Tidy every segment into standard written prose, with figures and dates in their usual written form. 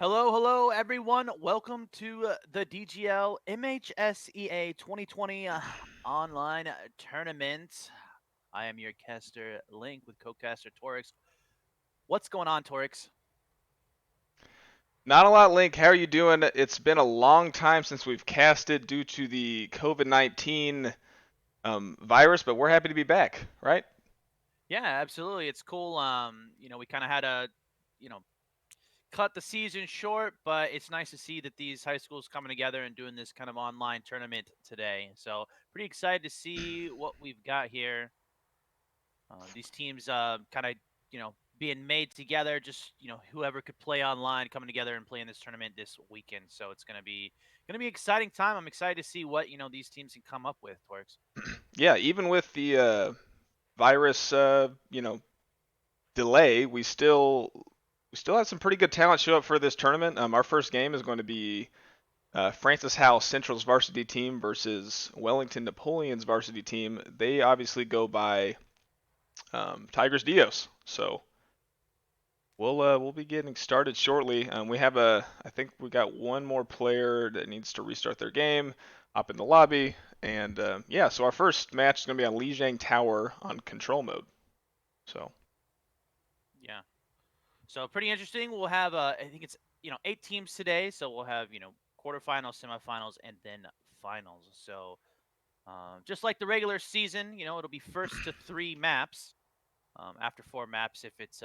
Hello, hello, everyone. Welcome to the DGL MHSEA 2020 online tournament. I am your caster Link with co-caster Torix. What's going on, Torix? Not a lot, Link. How are you doing? It's been a long time since we've casted due to the COVID-19 virus, but we're happy to be back, right? Yeah, absolutely. It's cool. We kind of had to, you know, cut the season short, but it's nice to see that these high schools coming together and doing this kind of online tournament today. So pretty excited to see what we've got here. These teams kind of, being made together, just, whoever could play online coming together and playing this tournament this weekend. So it's going to be exciting time. I'm excited to see what, these teams can come up with, Torx. Yeah, even with the virus, delay, we still had some pretty good talent show up for this tournament. Our first game is going to be Francis Howe Central's varsity team versus Wellington Napoleon's varsity team. They obviously go by Tigris Deos, so we'll be getting started shortly. I think we got one more player that needs to restart their game up in the lobby, and yeah, so our first match is gonna be on Lijiang Tower on control mode. So Yeah. So pretty interesting. We'll have, I think it's, 8 teams today. So we'll have, quarterfinals, semifinals, and then finals. So just like the regular season, it'll be first to 3 maps. After 4 maps, if it's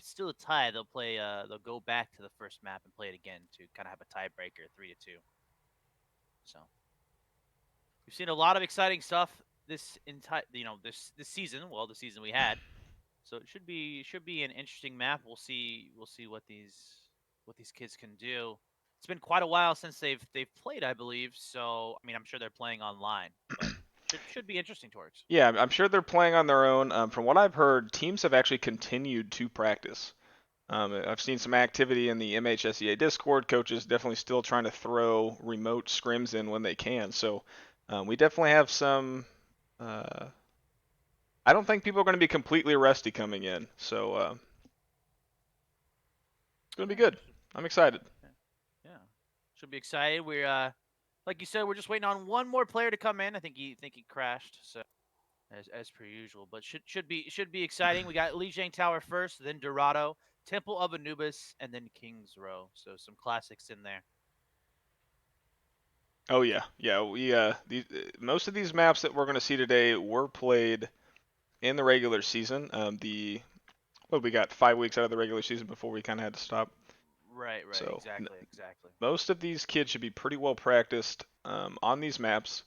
still a tie, they'll go back to the first map and play it again to kind of have a tiebreaker, 3-2. So we've seen a lot of exciting stuff this entire this season. Well, the season we had. So it should be an interesting map. We'll see what these kids can do. It's been quite a while since they've played, I believe. So I mean, I'm sure they're playing online, but should be interesting, Torx. yeah, I'm sure they're playing on their own. From what I've heard, teams have actually continued to practice. I've seen some activity in the MHSEA Discord. Coaches definitely still trying to throw remote scrims in when they can. So we definitely have some. I don't think people are going to be completely rusty coming in. So it's going to be Yeah, good. I'm excited. yeah, yeah. Should be excited. We're like you said, we're just waiting on one more player to come in. I think he crashed, so as per usual. But should be exciting. We got Lijiang Tower first, then Dorado, Temple of Anubis, and then King's Row. So some classics in there. Oh yeah, yeah. Most of these maps that we're going to see today were played in the regular season. We got 5 weeks out of the regular season before we kind of had to stop. Right. So Exactly. most of these kids should be pretty well practiced on these maps,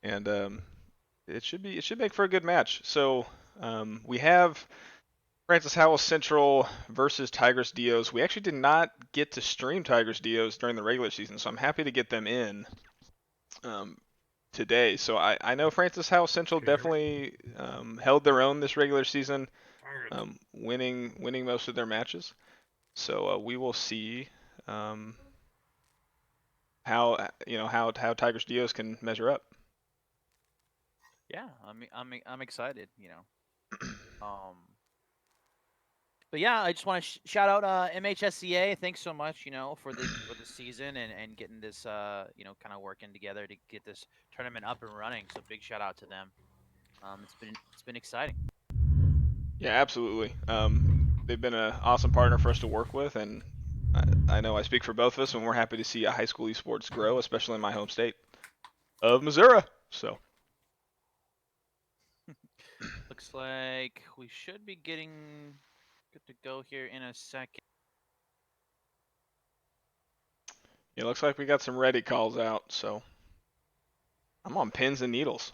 and it should make for a good match. So we have Francis Howell Central versus Tigris Deos. We actually did not get to stream Tigris Deos during the regular season, so I'm happy to get them in um, today. So I know Francis Howell Central Can you hear me? definitely held their own this regular season, winning most of their matches. So we will see um, how Tigris Deos can measure up. Yeah, I'm excited. Um, but yeah, I just want to shout out MHSCA. Thanks so much, for the season and getting this kind of working together to get this tournament up and running. So big shout out to them. It's been exciting. Yeah, absolutely. They've been an awesome partner for us to work with, and I know I speak for both of us when we're happy to see a high school esports grow, especially in my home state of Missouri. So Looks like we should be getting good to go here in a second. it looks like we got some ready calls out. So I'm on pins and needles.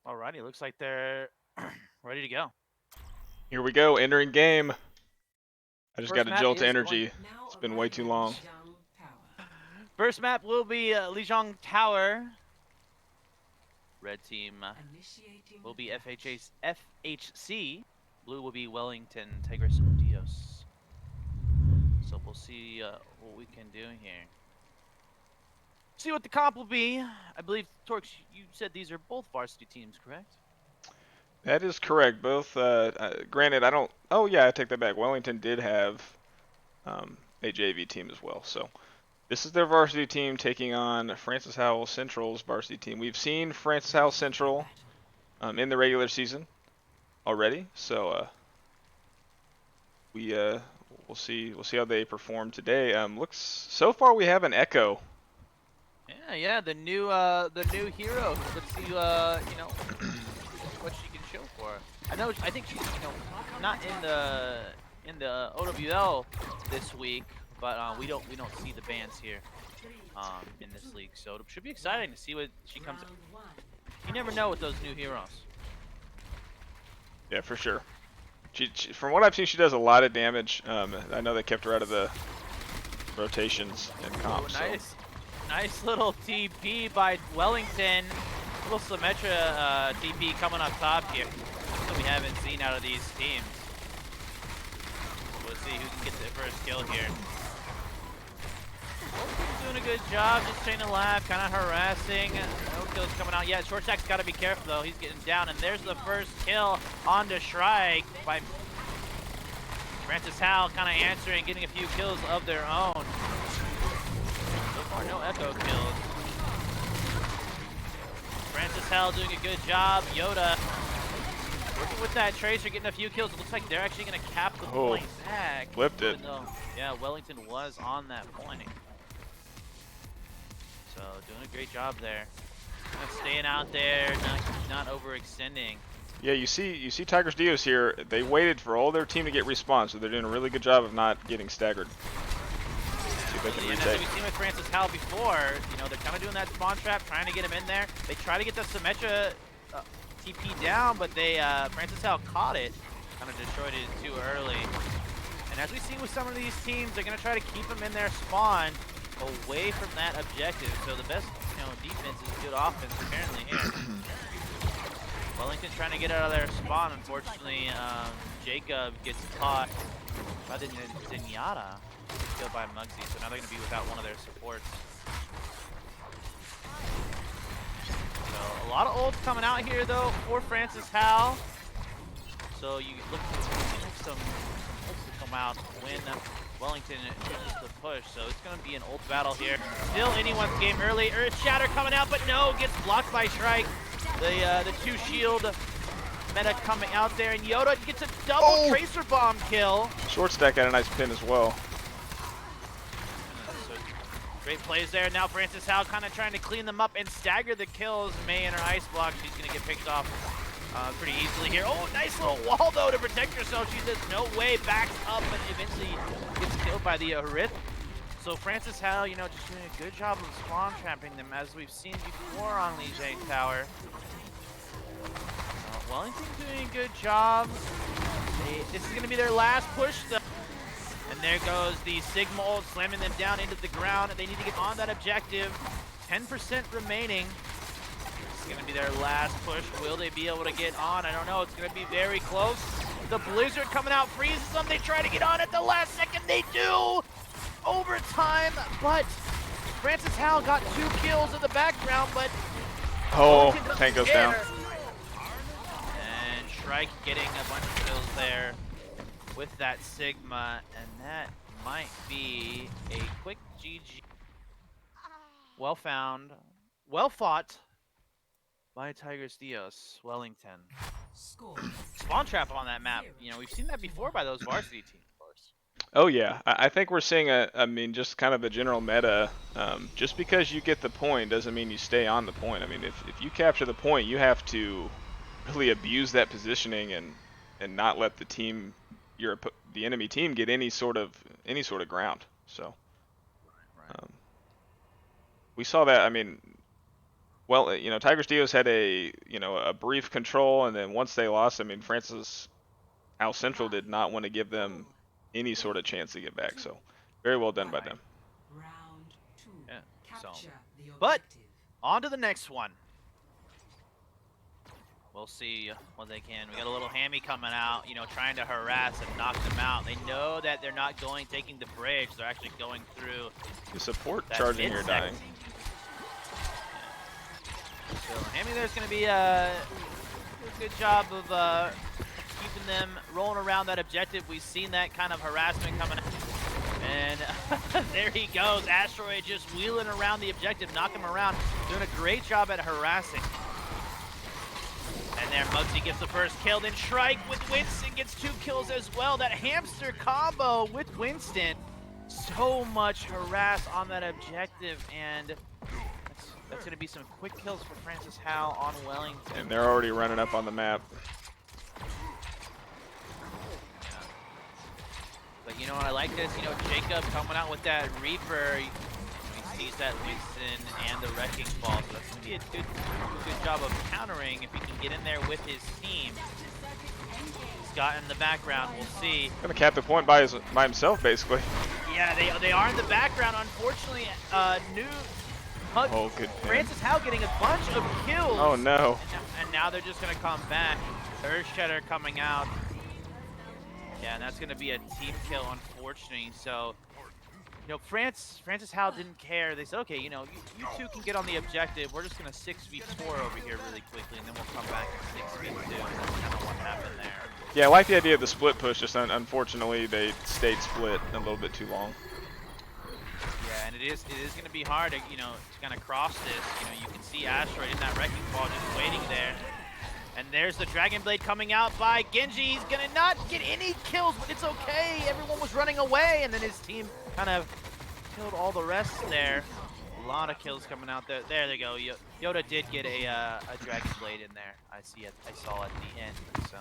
Alrighty, looks like they're ready to go. Here we go, entering game. I just got First a map jolt of is going. energy. It's been way too long. First map will be Lijiang Tower. Red team will be FHC. Blue will be Wellington Tigris Deos. So we'll see what we can do here. See what the comp will be. I believe, Torx, you said these are both varsity teams, correct? That is correct. Both, granted, I don't. Oh yeah, I take that back. Wellington did have a JV team as well. So this is their varsity team taking on Francis Howell Central's varsity team. We've seen Francis Howell Central in the regular season already, so we'll see how they perform today. Looks so far we have an Echo. Yeah, the new hero. Let's see, what she can show for. I think she's not in the OWL this week, but we don't see the bans here in this league, so it should be exciting to see what she comes. You never know with those new heroes. Yeah, for sure. She, from what I've seen, she does a lot of damage. I know they kept her out of the rotations and comp. Nice, nice little TP by Wellington. Little Symmetra TP coming up top here that we haven't seen out of these teams. We'll see who can get the first kill here. Doing a good job, just staying alive, kind of harassing. No kills coming out yet. Short Stack's got to be careful though. He's getting down, and there's the first kill onto Shrike by Francis Howell, kind of answering, getting a few kills of their own. So far, no Echo kills. Francis Howell doing a good job. Yoda working with that Tracer, getting a few kills. It looks like they're actually going to cap the point back. Flipped it. Yeah, Wellington was on that point. So doing a great job there. Kind of staying out there, not overextending. Yeah, you see Tigris Deos here. They waited for all their team to get respawned, so they're doing a really good job of not getting staggered. See if they can retake. As we've seen with Francis Howell before, they're kind of doing that spawn trap, trying to get him in there. They try to get the Symmetra TP down, but Francis Howell caught it, kind of destroyed it too early. And as we see with some of these teams, they're going to try to keep them in their spawn away from that objective. So the best, defense is good offense apparently here. Wellington trying to get out of their spawn. Unfortunately, Jacob gets caught by the Zenyatta, killed by Muggsy. So now they're going to be without one of their supports. So a lot of ults coming out here though for Francis Howell. So you look for some ults to come out when Wellington chooses to push. So it's going to be an ult battle here. Still anyone's game early. Earth Shatter coming out, but no, gets blocked by Shrike. The two shield meta coming out there, and Yoda gets a double Tracer bomb kill. Short Stack got a nice pin as well. So great plays there. Now Francis Howell kind of trying to clean them up and stagger the kills. May in her ice block, she's going to get picked off pretty easily here. Oh, nice little wall though to protect herself. She says no way, backs up, but eventually gets killed by the Arith. So Francis Howell, just doing a good job of spawn trapping them as we've seen before on Lijiang Tower. Wellington doing a good job. This is going to be their last push though. And there goes the Sigma ult, slamming them down into the ground. They need to get on that objective. 10% remaining. This is going to be their last push. Will they be able to get on? I don't know. It's going to be very close. The Blizzard coming out freezes them. They try to get on at the last second. They do! Overtime, but Francis Howell got 2 kills in the background, but tank goes down. And Shrike getting a bunch of kills there with that Sigma, and that might be a quick GG. Well found, well fought by Tigris Deos, Wellington. Spawn trap on that map. We've seen that before by those varsity teams. Oh yeah, I think we're seeing just kind of the general meta. Just because you get the point doesn't mean you stay on the point. I mean, if you capture the point, you have to really abuse that positioning and not let the team, the enemy team, get any sort of ground. So, we saw that. I mean, well, Tigris Deos had a brief control, and then once they lost, I mean, Francis Howell Central did not want to give them any sort of chance to get back, so very well done by them. Yeah, but on to the next one. We'll see what they can. We got a little hammy coming out, trying to harass and knock them out. They know that they're not taking the bridge. They're actually going through The support that charging here mid-section. dying. So hammy there's going to be a good job of keeping them rolling around that objective. We've seen that kind of harassment coming out. And there he goes. Asteroid just wheeling around the objective, knocking him around. Doing a great job at harassing. And there, Muggsy gets the first kill. Then Shrike with Winston gets 2 kills as well. That hamster combo with Winston. So much harass on that objective. And that's going to be some quick kills for Francis Howe on Wellington. And they're already running up on the map. But you know what, I like this, Jacob coming out with that Reaper. He sees that Winston and the Wrecking Ball, so that's going to be a good job of countering if he can get in there with his team. Scott in the background, we'll see. Gonna cap the point by himself, basically. Yeah, they are in the background. Unfortunately, Oh, good pin. Francis Howe getting a bunch of kills. Oh, no. And now they're just going to come back. Earthshedder coming out. Yeah, and that's going to be a team kill, unfortunately. So, Francis Howe didn't care. They said, okay, you two can get on the objective. We're just going to 6v4 over here really quickly, and then we'll come back and 6v2. And that's kind of what happened there. Yeah, I like the idea of the split push, just unfortunately they stayed split a little bit too long. Yeah, and it is going to be hard to, to kind of cross this. You can see Asteroid in that Wrecking Ball just waiting there. And there's the Dragon Blade coming out by Genji. He's going to not get any kills, but it's okay. Everyone was running away, and then his team kind of killed all the rest there. A lot of kills coming out there. There they go. Yoda did get a Dragon Blade in there. I saw at the end. So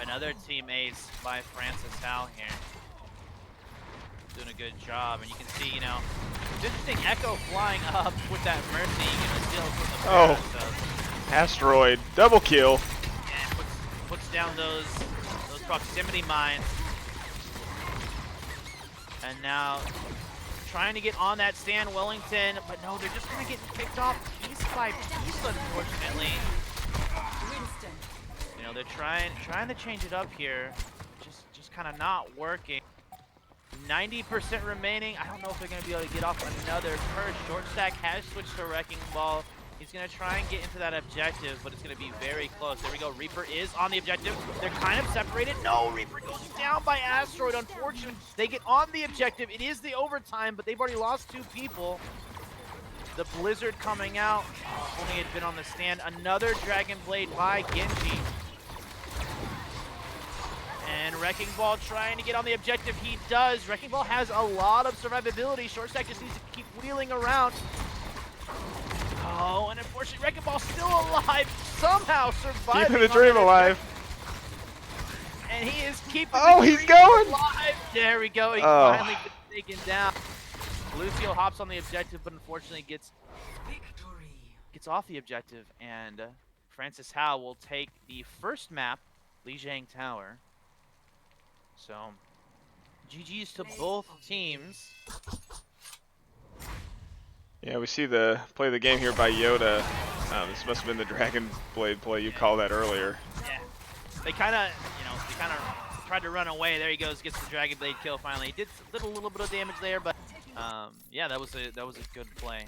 another team ace by Francis Howe here. Doing a good job, and you can see, it's interesting. Echo flying up with that Mercy, steal from the Oh. so. Asteroid, double kill. And puts down those proximity mines. And now trying to get on that stand, Wellington, but no, they're just gonna get kicked off piece by piece, unfortunately. They're trying to change it up here, just kind of not working. 90% remaining. I don't know if they're gonna be able to get off another curse. Short Stack has switched to Wrecking Ball. He's going to try and get into that objective, but it's going to be very close. There we go. Reaper is on the objective. They're kind of separated. No, Reaper goes down by Asteroid. Unfortunately, they get on the objective. It is the overtime, but they've already lost 2 people. The Blizzard coming out. If only had been on the stand. Another Dragon Blade by Genji. And Wrecking Ball trying to get on the objective. He does. Wrecking Ball has a lot of survivability. Short Stack just needs to keep wheeling around. Oh, and unfortunately, Wrecking Ball still alive, somehow surviving. Keeping the dream alive. And he is keeping the dream he's going! alive. There we go. He finally gets taken down. Lucio hops on the objective, but unfortunately gets off the objective. And Francis Howe will take the first map, Lijiang Tower. So, GG's to both teams. Yeah, we see the play of the game here by Yoda. This must have been the Dragon Blade play you called that earlier. Yeah, they kind of, tried to run away. There he goes, gets the Dragon Blade kill finally. He did a little bit of damage there, but yeah, that was a good play.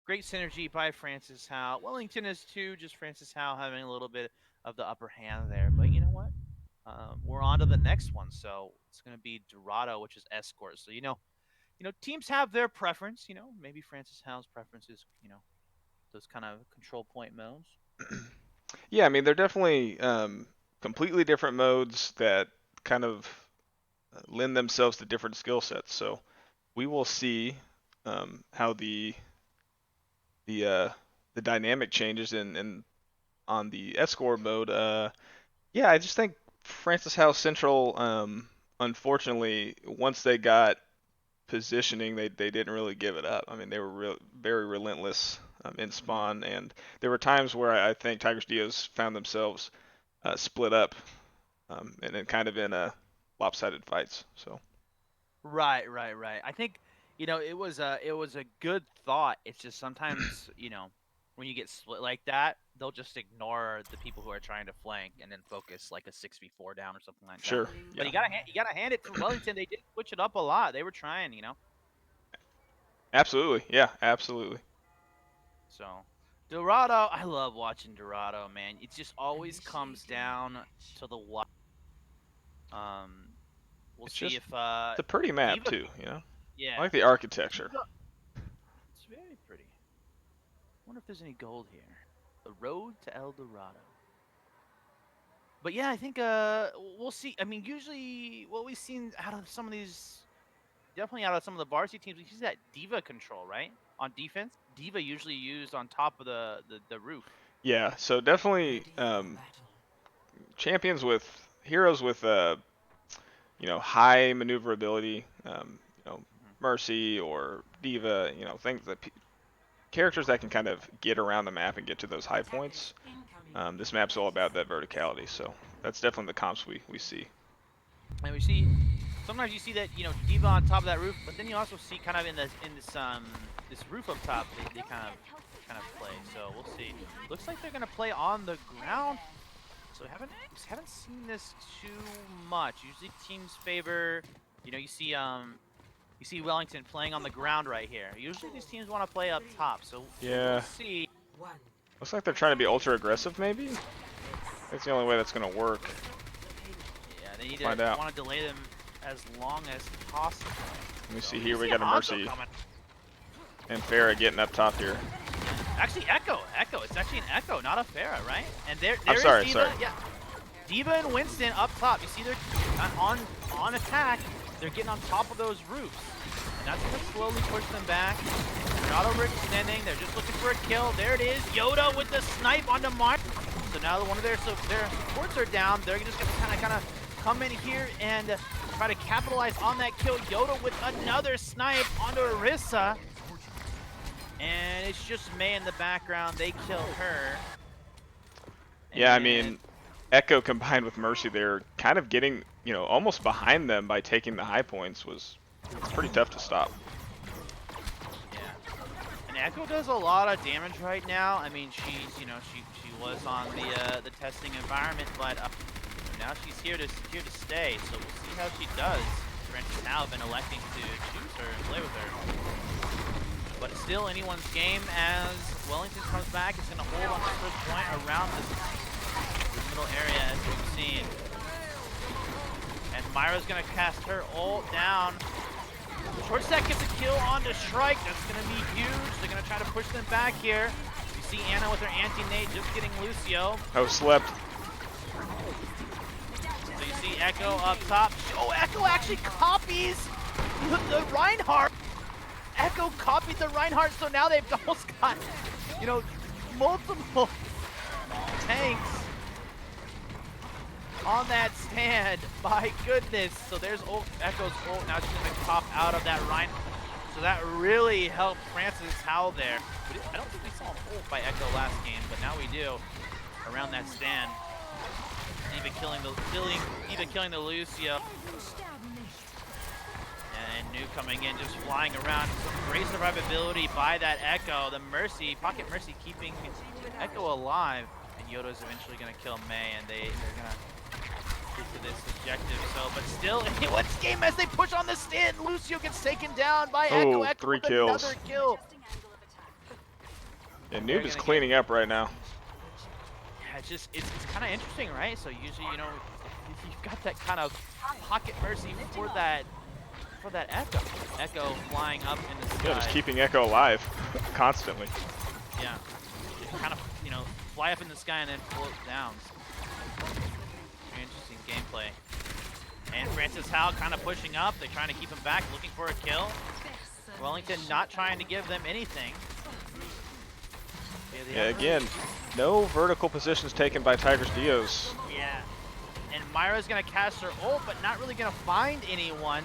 Great synergy by Francis Howe. Wellington is 2, just Francis Howe having a little bit of the upper hand there. But you know what? We're on to the next one, so it's going to be Dorado, which is Escort. So teams have their preference. Maybe Francis Howe's preference is those kind of control point modes. Yeah, I mean they're definitely completely different modes that kind of lend themselves to different skill sets. So we will see how the dynamic changes in on the Escort mode. Yeah, I just think Francis Howe Central, unfortunately, once they got positioning, they didn't really give it up. I mean, they were very relentless in spawn, and there were times where I think Tigris Deos found themselves split up and kind of in lopsided fights. So. Right. I think it was a good thought. It's just sometimes when you get split like that, they'll just ignore the people who are trying to flank and then focus like a 6v4 down or something like that. Sure. But Yeah. you gotta hand it to Wellington. They did switch it up a lot. They were trying, you know. Absolutely. Yeah. Absolutely. So Dorado, I love watching Dorado, man. It just always comes down to the what. Um, we'll It's see just if it's a pretty map Diva. too. You know. I Yeah, like the architecture. Diva, it's very pretty. Wonder if there's any gold here. The road to El Dorado. But yeah, I think we'll see. I mean, usually what we've seen out of some of these, definitely out of some of the varsity teams, we see that Diva control, right? On defense, Diva usually used on top of the roof. Yeah. So definitely champions with heroes with high maneuverability. Mercy or Diva. Things that characters that can kind of get around the map and get to those high points. This map's all about that verticality, so that's definitely the comps we see. And we see sometimes you see that Diva on top of that roof, but then you also see kind of in this this roof up top they kind of play. So we'll see. Looks like they're gonna play on the ground. So haven't seen this too much. Usually teams favor, you see Wellington playing on the ground right here. Usually these teams want to play up top. So Yeah. we'll see. Looks like they're trying to be ultra aggressive, maybe. That's the only way that's gonna work. Yeah, they need Find to out. want to delay them as long as possible. Let me see here. We got a Mercy coming. and Farah getting up top here. Actually, Echo. It's actually an Echo, not a Farah, right? And there I'm is sorry, Diva. sorry. Yeah, Diva and Winston up top. You see they're on attack. They're getting on top of those roofs, and that's gonna slowly push them back. They're not overextending. They're just looking for a kill. There it is. Yoda with the snipe onto Mark. So now one of their supports are down. They're just gonna kind of come in here and try to capitalize on that kill. Yoda with another snipe onto Orisa. And it's just May in the background. They kill her. Yeah, I mean, Echo combined with Mercy, they're kind of getting, almost behind them by taking the high points. It's pretty tough to stop. Yeah. And Echo does a lot of damage right now. I mean, she was on the testing environment, but now she's here to stay. So we'll see how she does. French now have been electing to choose her and play with her. But it's still anyone's game as Wellington comes back. It's going to hold on the first point around this middle area as we've seen. And Myra's going to cast her ult down. Short Stack gets a kill onto Shrike. That's going to be huge. They're going to try to push them back here. You see Anna with her anti-nade just getting Lucio. Oh, slept. So you see Echo up top. Oh, Echo actually copies the Reinhardt. Echo copied the Reinhardt, so now they've almost got, multiple tanks on that stand. My goodness. So there's Echo's ult. Now she's going to cop out of that Reinhardt. So that really helped Francis Howell there. I don't think we saw him ult by Echo last game, but now we do around that stand. Even killing the Lucio. And New coming in, just flying around. Some great survivability by that Echo. The Mercy, Pocket Mercy keeping Echo alive. And Yoda's eventually going to kill May, and they're going to get to this objective. So, but still, what's game as they push on the stand? Lucio gets taken down by Echo. Echo 3 with kills. another kill. Yeah, Noob is cleaning up right now. Yeah, it's kind of interesting, right? So usually, you've got that kind of Pocket Mercy for that Echo. Echo flying up in the sky. Yeah, just keeping Echo alive constantly. Yeah. Just kind of, fly up in the sky and then float down. Very interesting gameplay. And Francis Howell kind of pushing up. They're trying to keep him back, looking for a kill. Wellington not trying to give them anything. Yeah, again, no vertical positions taken by Tigris Deos. Yeah. And Myra's going to cast her ult, but not really going to find anyone.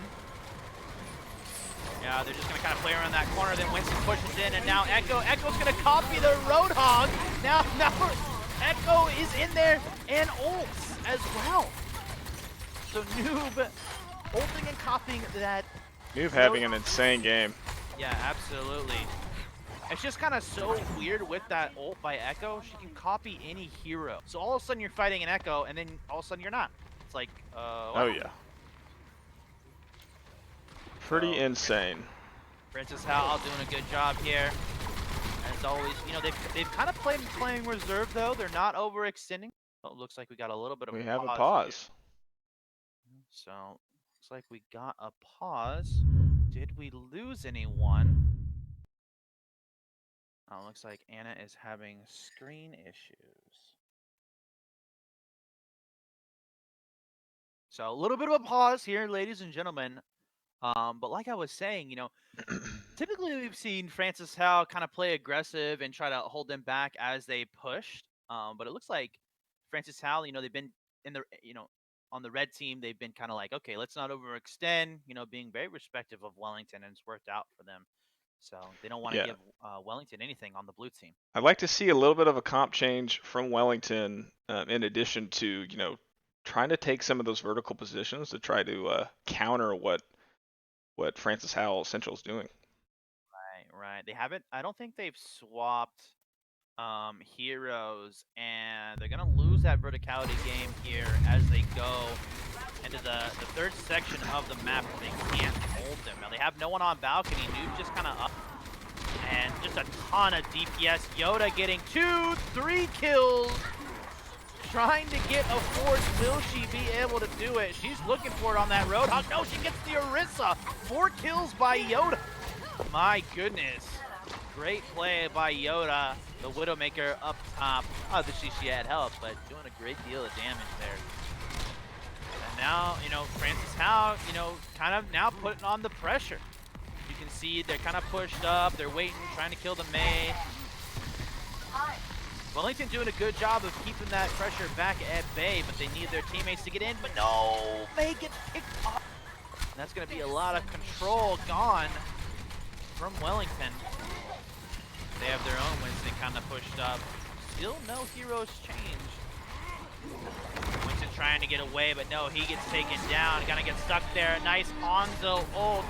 Yeah, they're just going to kind of play around that corner. Then Winston pushes in, and now Echo's going to copy the Roadhog. Now Echo is in there and ults as well. So Noob ulting and copying that. Noob having an insane game. Yeah, absolutely. It's just kind of so weird with that ult by Echo. She can copy any hero. So all of a sudden you're fighting an Echo, and then all of a sudden you're not. It's like, what? Oh yeah. Pretty insane. Princess Hal doing a good job here. As always, you know, they've kind of playing reserve though. They're not overextending. Oh, it looks like we got a little bit of We have a pause pause. here. So looks like we got a pause. Did we lose anyone? Oh, looks like Anna is having screen issues. So a little bit of a pause here, ladies and gentlemen. But like I was saying, you know, typically we've seen Francis Howe kind of play aggressive and try to hold them back as they pushed. But it looks like Francis Howe, you know, they've been in the, you know, on the red team, they've been kind of like, okay, let's not overextend, you know, being very respective of Wellington, and it's worked out for them. So they don't want to Yeah. give Wellington anything on the blue team. I'd like to see a little bit of a comp change from Wellington, in addition to, you know, trying to take some of those vertical positions to try to counter what Francis Howell Central's doing. Right. They haven't. I don't think they've swapped heroes, and they're gonna lose that verticality game here as they go into the third section of the map where they can't hold them. Now they have no one on balcony. Noob just kind of up, and just a ton of DPS. Yoda getting 2, 3 kills. Trying to get a fourth. Will she be able to do it? She's looking for it on that Roadhog. No, she gets the Orisa. 4 kills by Yoda. My goodness. Great play by Yoda, the Widowmaker up top. Obviously she had help, but doing a great deal of damage there. And now, you know, Francis Howe, you know, kind of now putting on the pressure. You can see they're kind of pushed up. They're waiting, trying to kill the Mei. Wellington doing a good job of keeping that pressure back at bay, but they need their teammates to get in. But no, Mei gets picked up. And that's going to be a lot of control gone from Wellington. They have their own wins. They kind of pushed up. Still no heroes change. Winston trying to get away, but no, he gets taken down. Gonna get stuck there. Nice Hanzo ult.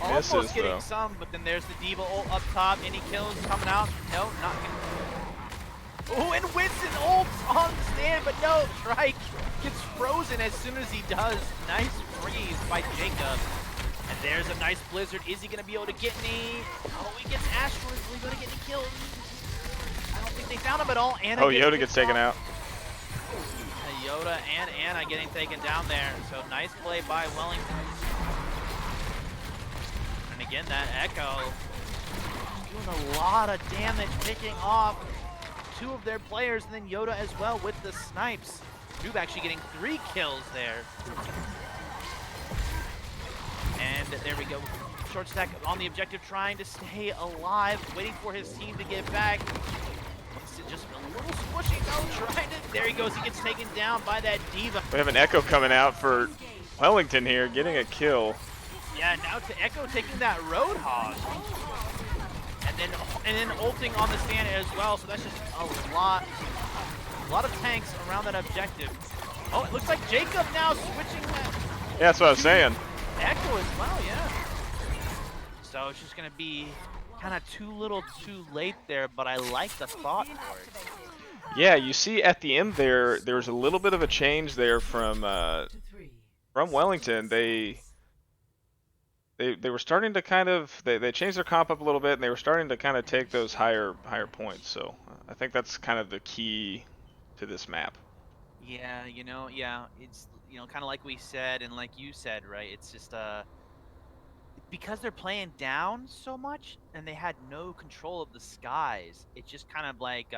Almost Misses, getting though. some, but then there's the D.Va ult up top. Any kills coming out? No, not gonna. Oh, and Winston ults on the stand, but no, Trike gets frozen as soon as he does. Nice freeze by Jacob. And there's a nice blizzard. Is he going to be able to get any? Oh, he gets Astral. Is he going to get any kills? I don't think they found him at all. Anna Yoda gets taken out. Yoda and Anna getting taken down there. So nice play by Wellington. And again, that Echo doing a lot of damage, picking off 2 of their players, and then Yoda as well with the snipes. Noob actually getting 3 kills there. And there we go. Short stack on the objective, trying to stay alive, waiting for his team to get back. Just a little squishy though, trying to. There he goes. He gets taken down by that D.Va. We have an Echo coming out for Wellington here, getting a kill. Yeah, now to Echo taking that Roadhog. And then ulting on the stand as well. So that's just a lot of tanks around that objective. Oh, it looks like Jacob now switching that. Yeah, that's what I was saying. Echo as well, yeah. So it's just gonna be kind of too little too late there, but I like the thought for it. Yeah, you see at the end there's a little bit of a change there from Wellington. They were starting to kind of they changed their comp up a little bit, and they were starting to kind of take those higher points. So I think that's kind of the key to this map. Yeah, you know, it's, you know, kind of like we said and like you said, right? It's just because they're playing down so much and they had no control of the skies. It's just kind of like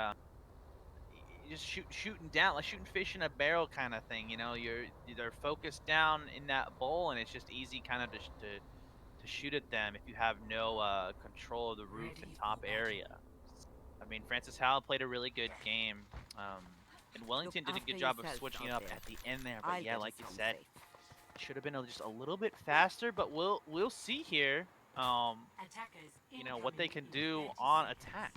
just shooting down, like shooting fish in a barrel kind of thing. You know, they're focused down in that bowl, and it's just easy kind of to shoot at them if you have no control of the roof and top area. I mean, Francis Howell played a really good game. And Wellington did a good job of switching it up at the end there. But yeah, like you said, should have been just a little bit faster. But we'll see here. You know what they can do on attack.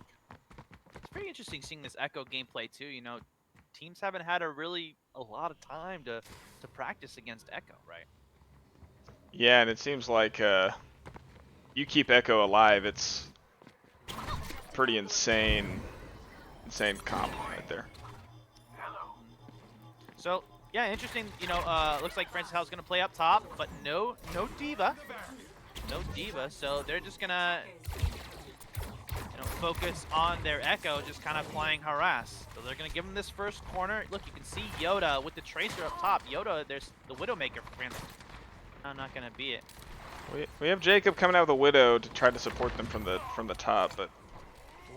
It's pretty interesting seeing this Echo gameplay too. You know, teams haven't had a lot of time to practice against Echo, right? Yeah, and it seems like you keep Echo alive, it's pretty insane comp right there. So yeah, interesting. You know, looks like Francis Howell's gonna play up top, but no diva, So they're just gonna focus on their Echo, just kind of playing harass. So they're gonna give him this first corner. Look, you can see Yoda with the Tracer up top. Yoda, there's the Widowmaker for Francis. I'm not gonna be it. We have Jacob coming out with a Widow to try to support them from the top, but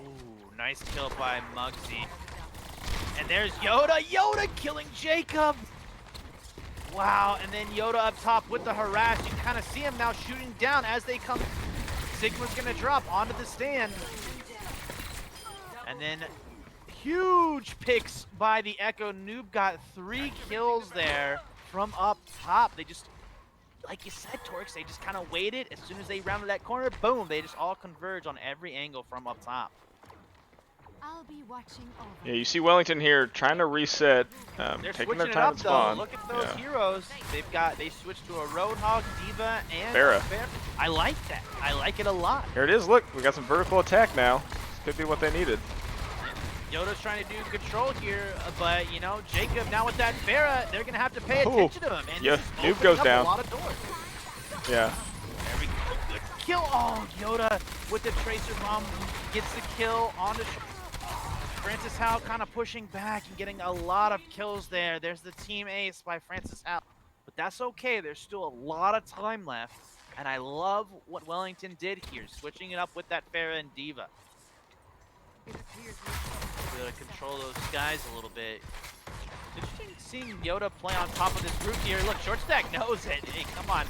ooh, nice kill by Muggsy. And there's Yoda. Yoda killing Jacob. Wow, and then Yoda up top with the harass. You can kind of see him now shooting down as they come. Sigma's gonna drop onto the stand. And then huge picks by the Echo. Noob got 3 kills there from up top. They just, like you said, Torx, they just kind of waited. As soon as they rounded that corner, boom, they just all converge on every angle from up top. I'll be watching over. yeah, you see Wellington here trying to reset, They're taking their switching it time up to spawn. though. Look at those Yeah. heroes. They switched to a Roadhog, Diva, and Pharah. I like that. I like it a lot. Here it is. Look, we got some vertical attack now. This could be what they needed. Yoda's trying to do control here, but you know, Jacob now with that Pharah, they're gonna have to pay attention to him. And Yeah, this is Noob opening goes up down. a lot of doors. Yeah. There we go. Good kill. Oh, Yoda with the Tracer bomb gets the kill on the. Francis Howell kind of pushing back and getting a lot of kills there. There's the team ace by Francis Howell. But that's okay. There's still a lot of time left. And I love what Wellington did here, switching it up with that Pharah and Diva. Be able to control those guys a little bit. Interesting seeing Yoda play on top of this roof here. Look, Short Stack knows it. Hey, come on.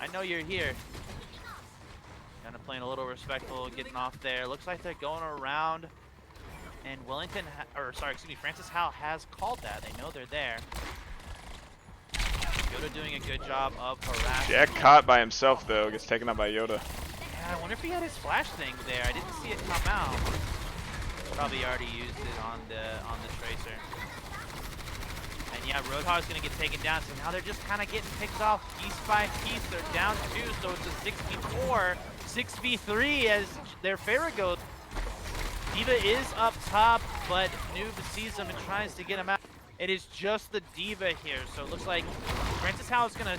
I know you're here. Kind of playing a little respectful, getting off there. Looks like they're going around. And Wellington, Francis Howell has called that. They know they're there. Yoda doing a good job of harassing. Jack caught by himself though, gets taken out by Yoda. Yeah, I wonder if he had his flash thing there. I didn't see it come out. Probably already used it on the Tracer. And yeah, Roadhog's gonna get taken down. So now they're just kind of getting picked off piece by piece. They're down 2, so it's a 6v4, 6v3 as their Pharah goes. Diva is up top, but Noob sees him and tries to get him out. It is just the Diva here, so it looks like Francis Howell is gonna.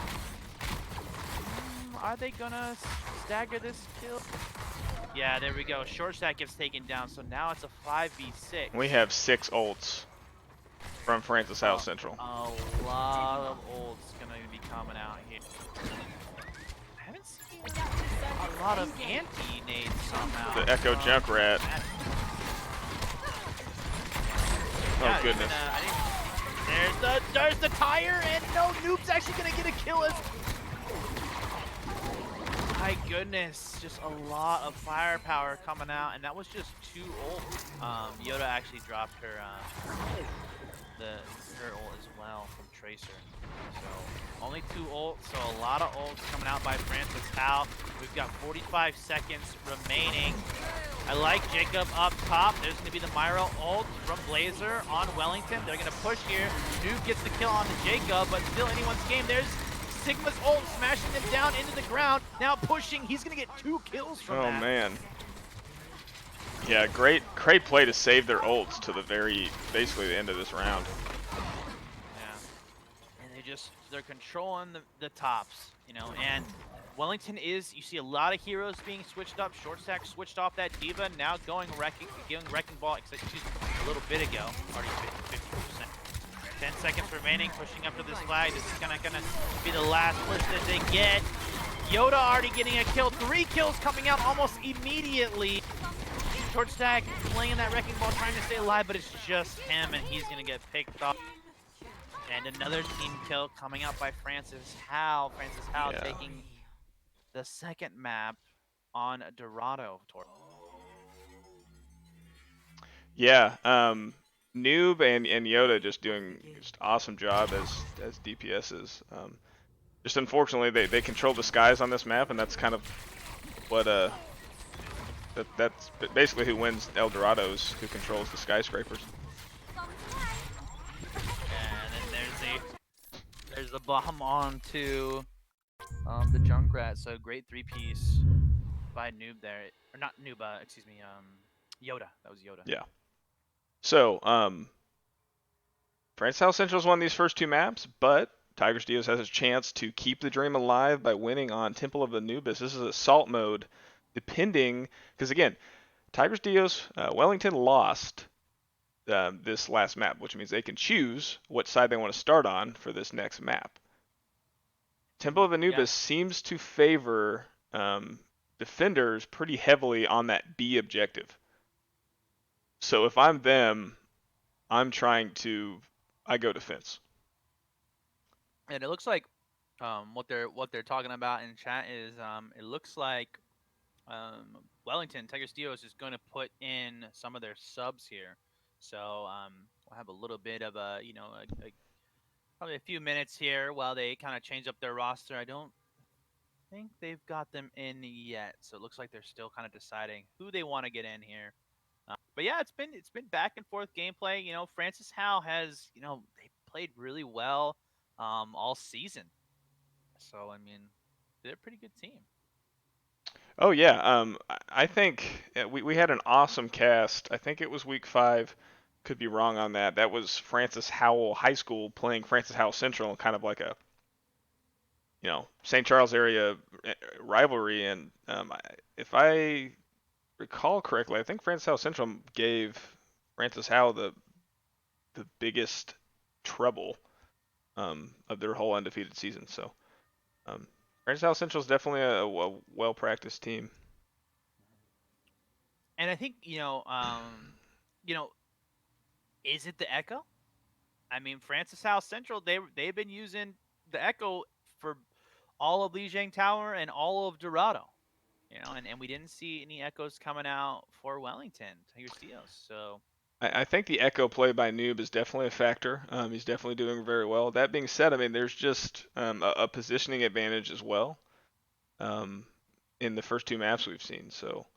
Are they gonna stagger this kill? Yeah, there we go. Short Stack gets taken down, so now it's a 5v6. We have 6 ults from Francis Howell Central. A lot of ults gonna be coming out here. I haven't seen a lot of anti-nades somehow. The Echo Junkrat. Yeah, Oh goodness. There's the tire, and no, Noob's actually gonna get a kill as. My goodness, just a lot of firepower coming out, and that was just 2 ults. Yoda actually dropped her her ult as well from Tracer. So only 2 ults, so a lot of ults coming out by Francis Howell. We've got 45 seconds remaining. I like Jacob up top. There's going to be the Myra ult from Blazer on Wellington. They're going to push here. Noob gets the kill on the Jacob, but still anyone's game. There's Sigma's ult smashing them down into the ground. Now pushing. He's going to get 2 kills from that. Oh man. Yeah, great play to save their ults to the basically the end of this round. Yeah. And they're controlling the tops, you know, and Wellington is, you see a lot of heroes being switched up. Short Stack switched off that Diva, now going Wrecking Ball, excuse me, a little bit ago, already 50%. 10 seconds remaining, pushing up to this flag. This is gonna be the last push that they get. Yoda already getting a kill, 3 kills coming out almost immediately. Short Stack playing that Wrecking Ball, trying to stay alive, but it's just him, and he's gonna get picked off. And another team kill coming out by Francis Howell. Francis Howell taking the second map on Dorado. Yeah, Noob and Yoda just doing just awesome job as DPSs. Just unfortunately they control the skies on this map, and that's kind of what that's basically who wins El Dorado's, who controls the skyscrapers. And then there's the bomb onto the Junkrat. So great 3-piece by Noob there, or not Noob, excuse me, Yoda. That was Yoda. Yeah. So, Francis House Central's won these first two maps, but Tigris Deos has a chance to keep the dream alive by winning on Temple of Anubis. This is assault mode, depending, because again, Tigris Deos, Wellington lost this last map, which means they can choose what side they want to start on for this next map. Temple of Anubis Yeah. seems to favor defenders pretty heavily on that B objective. So if I'm them, I go defense. And it looks like what they're talking about in chat is it looks like Wellington Tigris Deos is going to put in some of their subs here. So we'll have a little bit of probably a few minutes here while they kind of change up their roster. I don't think they've got them in yet, so it looks like they're still kind of deciding who they want to get in here. But yeah, it's been back and forth gameplay. Francis Howe has they played really well all season. So I mean, they're a pretty good team. Oh yeah, I think we had an awesome cast. I think it was week 5. Could be wrong on that. That was Francis Howell High School playing Francis Howell Central, kind of like a St. Charles area rivalry. And if I recall correctly, I think Francis Howell Central gave Francis Howell the biggest trouble of their whole undefeated season. So Francis Howell Central is definitely a well practiced team. And I think you know, is it the Echo? I mean, Francis House Central they've been using the Echo for all of Lijiang Tower and all of Dorado. And we didn't see any Echoes coming out for Wellington, Tigris Deos. So I think the echo play by Noob is definitely a factor. He's definitely doing very well. That being said, I mean, there's just a positioning advantage as well um, in the first two maps we've seen. So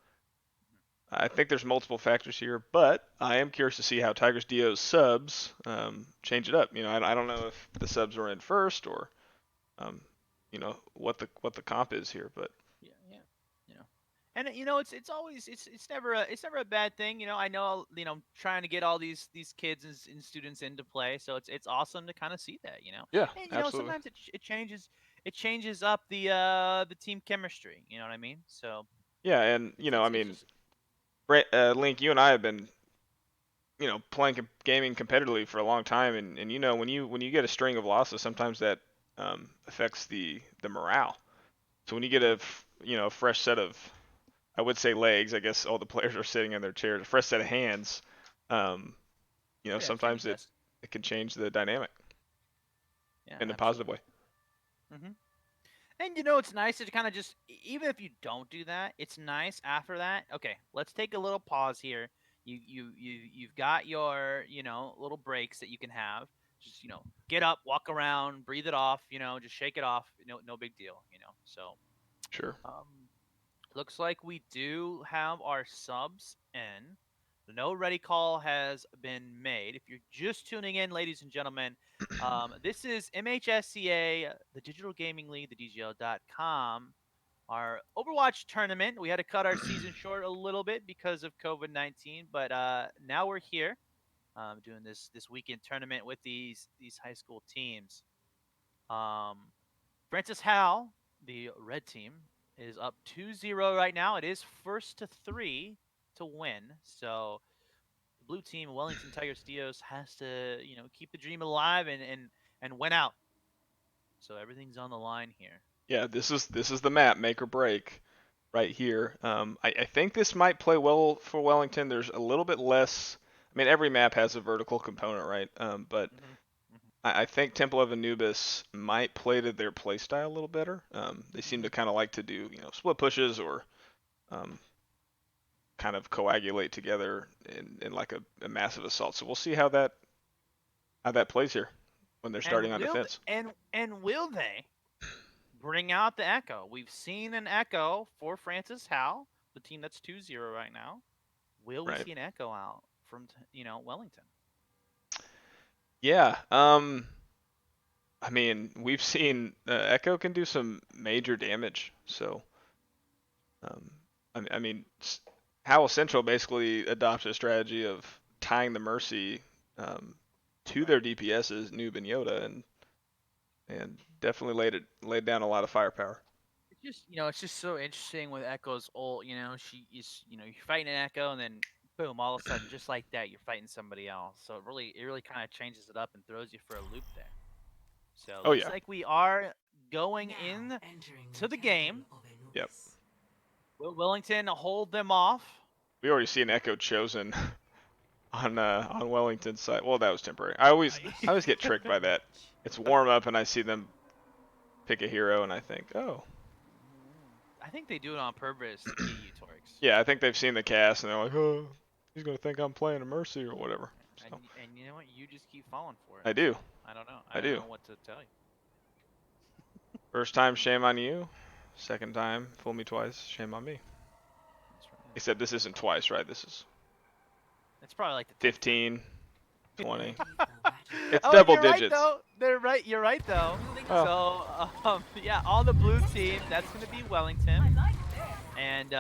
I think there's multiple factors here, but I am curious to see how Tigris Dio's subs change it up. I don't know if the subs are in first or um, what the comp is here, but yeah, yeah. You know. And it's always it's never a bad thing. I know trying to get all these kids and students into play, so it's awesome to kind of see that. yeah, And absolutely. sometimes it changes up the team chemistry. You know what I mean? So Yeah, and I it's mean, just Link, you and I have been playing gaming competitively for a long time, and when you get a string of losses, sometimes that affects the morale. So when you get a fresh set of, I would say legs, I guess all the players are sitting in their chairs, a fresh set of hands, um, yeah, it sometimes changes it us. it can change the dynamic Yeah, in a positive absolutely. way. hmm And it's nice to kind of just even if you don't do that, it's nice after that. Okay, let's take a little pause here. You've got your little breaks that you can have. Just get up, walk around, breathe it off. Just shake it off. No big deal. So Sure. um, looks like we do have our subs in. No ready call has been made. If you're just tuning in, ladies and gentlemen, this is MHSEA, the Digital Gaming League, the DGL.com, our Overwatch tournament. We had to cut our season short a little bit because of COVID-19, but now we're here doing this weekend tournament with these high school teams. Um, Francis Howell, the red team, is up 2-0 right now. It is first to 3 to win. So the blue team, Wellington Tigers Dios, has to, keep the dream alive and win out. So everything's on the line here. Yeah, this is the map, make or break, right here. I think this might play well for Wellington. There's a little bit less. I mean, every map has a vertical component, right? But hmm hmm I think Temple of Anubis might play to their playstyle a little better. They seem to hmm kind of like to do, split pushes or um, kind of coagulate together in like a massive assault. So we'll see how that plays here when they're starting And on will defense. will they bring out the Echo? We've seen an Echo for Francis Howe, the team that's 2-0 right now. Will we Right. see an Echo out from Wellington? Yeah. I mean, we've seen Echo can do some major damage. So, um, I mean, Howell Central basically adopted a strategy of tying the Mercy to their DPSs, Noob and Yoda, and definitely laid down a lot of firepower. It's just it's just so interesting with Echo's ult. She is you're fighting an Echo, and then boom, all of a sudden, just like that, you're fighting somebody else. So it really kind of changes it up and throws you for a loop there. So Oh, looks yeah. like we are going in to the game. Yep. Will Wellington hold them off? We already see an Echo chosen on Wellington's side. Well, that was temporary. I always get tricked by that. It's warm up and I see them pick a hero and I think, oh. I think they do it on purpose to get you, Torx. Yeah, I think they've seen the cast and they're like, oh, he's gonna think I'm playing a Mercy or whatever. So. And you know what? You just keep falling for it. I do. I don't know. I don't do. know what to tell you. First time, shame on you. Second time, fool me twice, shame on me. That's right. Except this isn't twice, right? This is It's probably like the 15, 20. It's oh, double you're digits. Right, though. They're right. You're right though. Oh. So yeah, on the blue team, that's going to be Wellington, and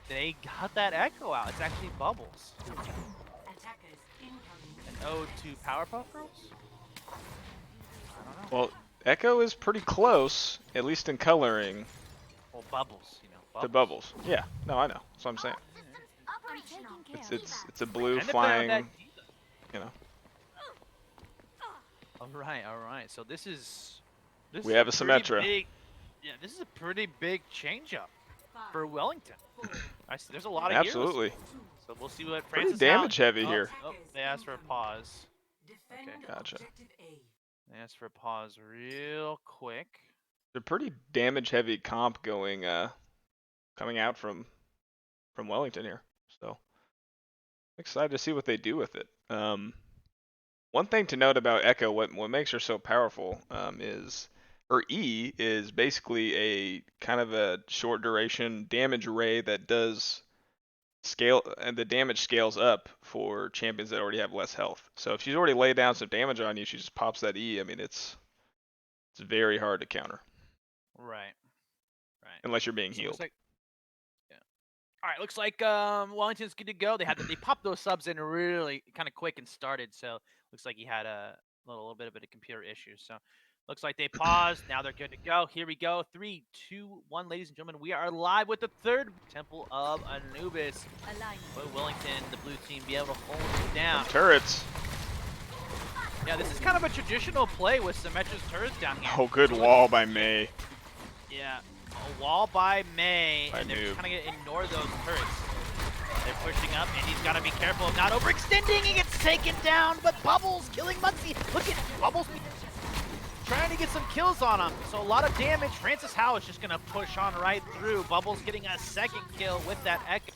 they got that Echo out. It's actually Bubbles. An ode to Powerpuff Girls. I don't know. Well, Echo is pretty close, at least in coloring, Well, Bubbles, to Bubbles. Yeah, no, I know. That's what I'm saying. I'm taking care. It's a blue And they put out that flying, Diva. you know. All right. So this is We have a pretty Symmetra. Yeah, this is a pretty big change up for Wellington. I see, there's a lot of Absolutely. heroes. So we'll see what Pretty Francis damage heavy here. Oh, they asked for a pause. Okay. Gotcha. They asked for a pause real quick. They're pretty damage heavy comp going coming out from Wellington here. So excited to see what they do with it. One thing to note about Echo, what makes her so powerful, is her E is basically a kind of a short duration damage ray that does scale, and the damage scales up for champions that already have less health. So if she's already laid down some damage on you, she just pops that E. I mean, it's very hard to counter. Right. Unless you're being So healed. looks like, yeah. All right. Looks like Wellington's good to go. They popped those subs in really kind of quick and started. So looks like he had a little bit of a computer issue. So looks like they paused. Now they're good to go. Here we go. 3, 2, 1, ladies and gentlemen. We are live with the third Temple of Anubis. Will Wellington, the blue team, be able to hold it down? Turrets. Yeah, this is kind of a traditional play with Symmetra's turrets down here. Oh, good wall by May. Yeah, a wall by May, By and they're just Noob. kind of gonna ignore those turrets. They're pushing up, and he's got to be careful of not overextending. He gets taken down, but Bubbles killing Muncie. Look at Bubbles trying to get some kills on him. So a lot of damage. Francis Howe is just going to push on right through. Bubbles getting a second kill with that Echo.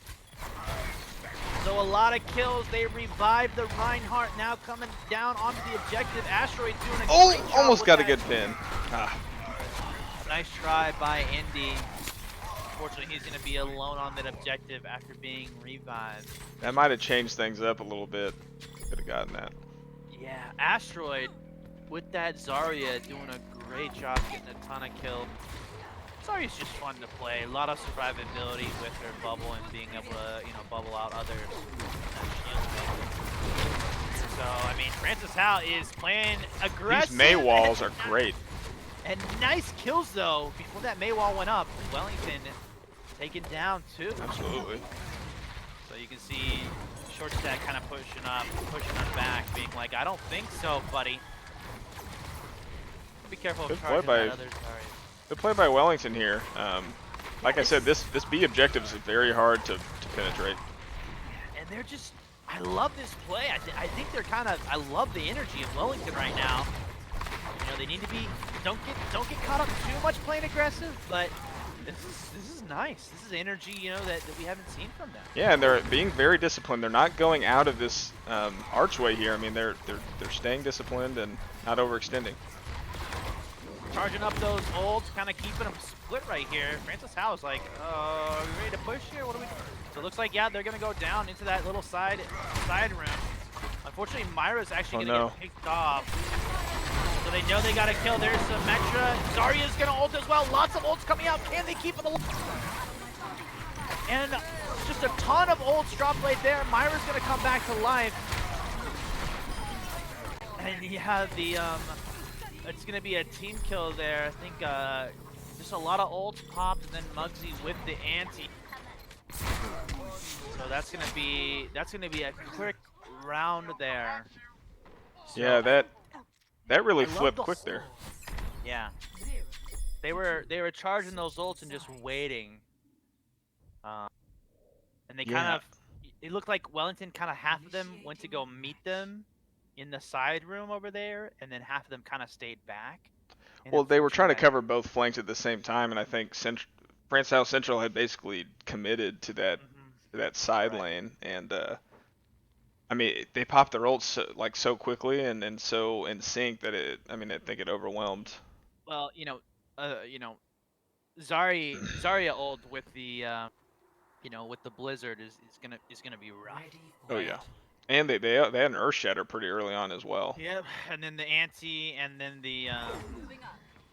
So a lot of kills. They revive the Reinhardt, now coming down onto the objective. Asteroid doing a great job Almost with got a that. good pin. Nice try by Indy. Unfortunately, he's going to be alone on that objective after being revived. That might have changed things up a little bit. Could have gotten that. Yeah, Asteroid with that Zarya doing a great job getting a ton of kills. Zarya's just fun to play. A lot of survivability with her bubble and being able to, bubble out others. So, I mean, Francis Howe is playing aggressive. These May walls are great. And nice kills, though, before that May wall went up. Wellington taken down, too. Absolutely. So you can see Short Stack kind of pushing her back, being like, I don't think so, buddy. Be careful Good of play charging by- that other Zarya. Good play by Wellington here. Like I said, this B objective is very hard to penetrate. And they're just, I love this play. I think they're kind of, I love the energy of Wellington right now. They need to be, don't get caught up too much playing aggressive, but this is nice. This is energy, that we haven't seen from them. Yeah, and they're being very disciplined. They're not going out of this archway here. I mean, they're staying disciplined and not overextending. Charging up those ults, kind of keeping them split right here. Francis Howe is like, are we ready to push here? What do we do? So it looks like, yeah, they're going to go down into that little side room. Unfortunately, Myra's actually going to get picked off. So they know they got to kill. There's Symmetra. Zarya's going to ult as well. Lots of ults coming out. Can they keep it alive? And Just a ton of ults dropped right there. Myra's gonna come back to life. And you have the, it's gonna be a team kill there. I think, just a lot of ults popped, and then Muggsy with the anti. So that's gonna be a quick round there. So, Yeah, that really I love flipped the quick there. Yeah. They were charging those ults and just waiting. And they kind Yeah. of, it looked like Wellington kind of half of them went to go meet them in the side room over there, and then half of them kind of stayed back. And Well, they were trying to unfortunately, cover both flanks at the same time, and I think France South Central had basically committed to that side Right. lane, and I mean they popped their ults so quickly and so in sync that I think it overwhelmed. Well, Zarya ult with the with the blizzard is gonna be rough. Oh yeah, and they had an Earth Shatter pretty early on as well. Yep, and then the anti, and then the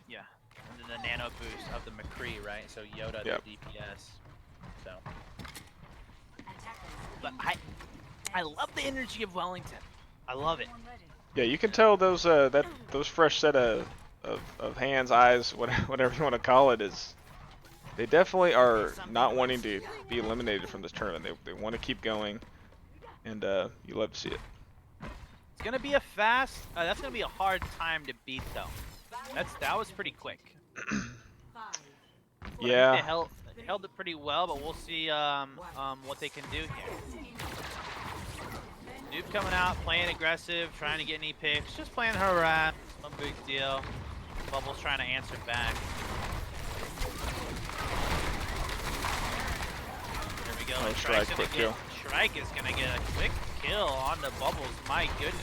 yeah, and then the nano boost of the McCree, right? So Yoda, Yep. the DPS. So, but I love the energy of Wellington. I love it. Yeah, you can tell those fresh set of hands, eyes, whatever you want to call it is. They definitely are not wanting to be eliminated from this tournament. They want to keep going, and you love to see it. It's gonna be a fast. That's gonna be a hard time to beat, though. That was pretty quick. Yeah. They held it pretty well, but we'll see what they can do here. Noob coming out, playing aggressive, trying to get any picks, just playing harass. No big deal. Bubble's trying to answer back. There we go. Oh, Shrike, quick kill. Shrike is gonna get a quick kill on the Bubbles. My goodness.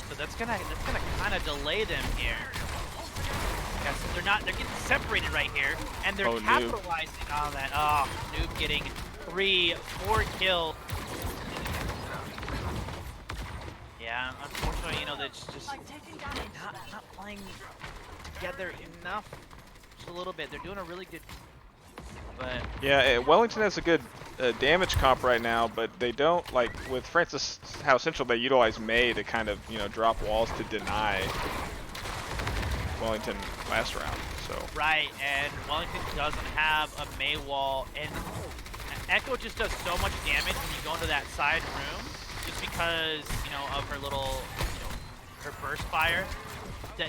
So that's gonna kind of delay them here. Because they're getting separated right here, and they're capitalizing on that. Oh, Noob getting 3-4 kills. Yeah, unfortunately, that's just not playing together enough. Just a little bit. They're doing a really good. But yeah, Wellington has a good damage comp right now, but they don't, like with Francis House Central, they utilize May to kind of drop walls to deny Wellington last round. So right, and Wellington doesn't have a May wall, and Echo just does so much damage when you go into that side room, just because of her little her burst fire. So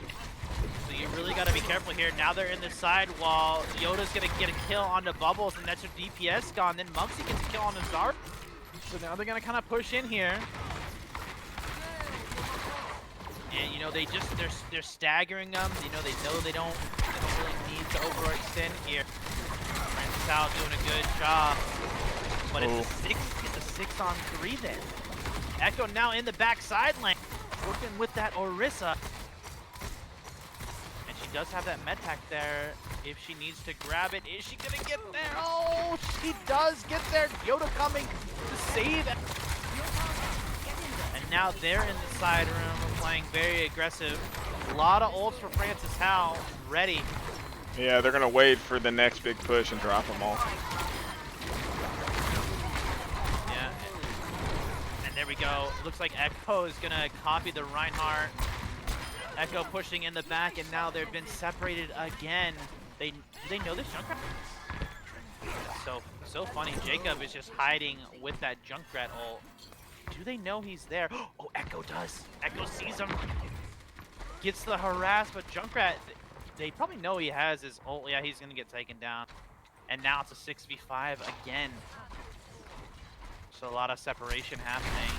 you really got to be careful here. Now they're in the side wall. Yoda's gonna get a kill on the Bubbles, and that's her DPS gone. Then Muggsy gets a kill on the Zarya. So now they're gonna kind of push in here. And they're staggering them. They don't really need to overextend here. Francis Howell doing a good job. But it's a 6-on-3 then. Echo now in the back side lane, working with that Orisa. And she does have that med pack there if she needs to grab it. Is she gonna get there? Oh, she does get there. Yoda coming to save it. And now they're in the side room playing very aggressive. A lot of ults for Francis Howell ready. yeah, they're gonna wait for the next big push and drop them all. Yeah. And there we go. It looks like Echo is gonna copy the Reinhardt. Echo pushing in the back, and now they've been separated again. Do they know this Junkrat? So funny. Jacob is just hiding with that Junkrat ult. Do they know he's there? Oh, Echo does. Echo sees him. Gets the harass, but Junkrat, they probably know he has his ult. Yeah, he's gonna get taken down. And now it's a 6v5 again. So a lot of separation happening.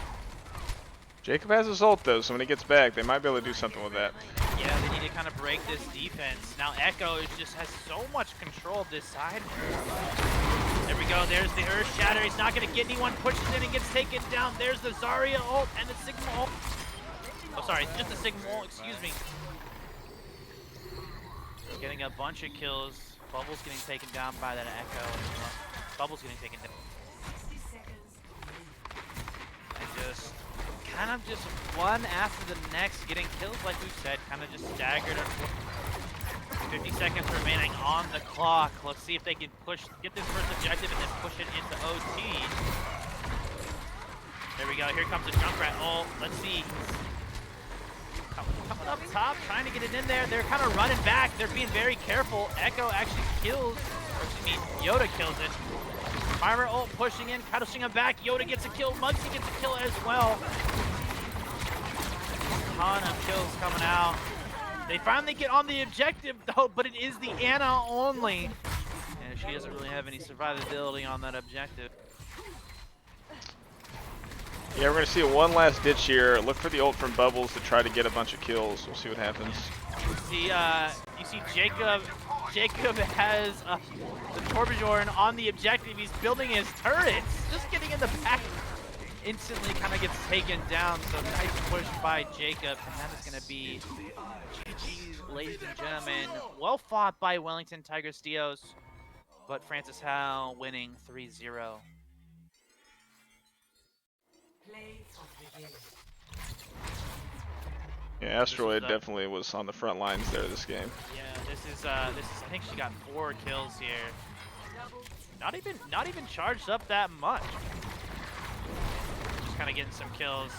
Jacob has his ult though, so when he gets back, they might be able to do something with that. Yeah, they need to kind of break this defense. Now Echo just has so much control of this side. There we go. There's the Earth Shatter. He's not going to get anyone. Pushes in and gets taken down. There's the Zarya ult and the Sigma ult. Oh, sorry. Just the Sigma ult. Excuse me. Getting a bunch of kills. Bubbles getting taken down by that Echo. Bubbles getting taken down. And just kind of just one after the next getting kills, like we said. Kind of just staggered. 50 seconds remaining on the clock. Let's see if they can get this first objective and then push it into OT. There we go. Here comes a Junkrat. Oh, let's see. Coming up top, trying to get it in there. They're kind of running back. They're being very careful. Echo actually kills, or excuse me, Yoda kills it. Farmer ult pushing in, pushing him back. Yoda gets a kill. Muggsy gets a kill as well. Ton of kills coming out. They finally get on the objective though, but it is the Ana only. And she doesn't really have any survivability on that objective. Yeah, we're going to see one last ditch here. Look for the ult from Bubbles to try to get a bunch of kills. We'll see what happens. You see Jacob. Jacob has the Torbjorn on the objective. He's building his turrets. Just getting in the back. Instantly kind of gets taken down. So nice push by Jacob. And that is going to be GG, ladies and gentlemen. Well fought by Wellington Tigris Deos. But Francis Howe winning 3-0. Yeah, Asteroid definitely was on the front lines there this game. Yeah, this is I think she got 4 kills here. Not even charged up that much. Just kind of getting some kills.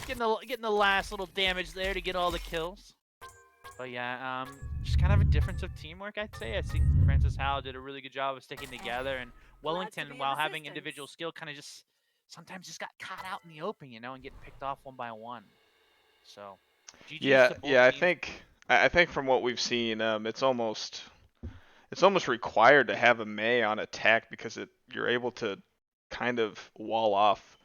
Getting the last little damage there to get all the kills. But yeah, just kind of a difference of teamwork, I'd say. I think Francis Howe did a really good job of sticking together, and Wellington, while having individual skill, kind of just sometimes just got caught out in the open, you know, and getting picked off one by one. So, GG's yeah, to both yeah. teams. I think from what we've seen, it's almost required to have a Mei on attack because you're able to kind of wall off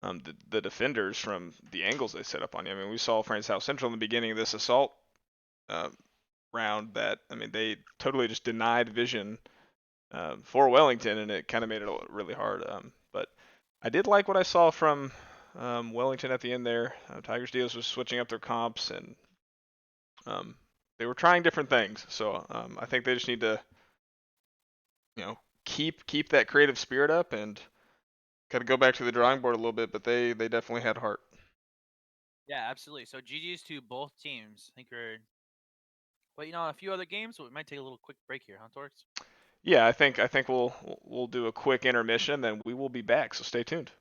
the defenders from the angles they set up on you. I mean, we saw Francis House Central in the beginning of this assault round that, I mean, they totally just denied vision for Wellington, and it kind of made it really hard. But I did like what I saw from Wellington at the end there. Tigris Deos was switching up their comps, and they were trying different things. So I think they just need to, you know, keep that creative spirit up and kind of go back to the drawing board a little bit. But they definitely had heart. Yeah, absolutely. So GG's to both teams. I think we're waiting on a few other games, so we might take a little quick break here, huh, Torx? Yeah, I think we'll do a quick intermission, then we will be back. So stay tuned.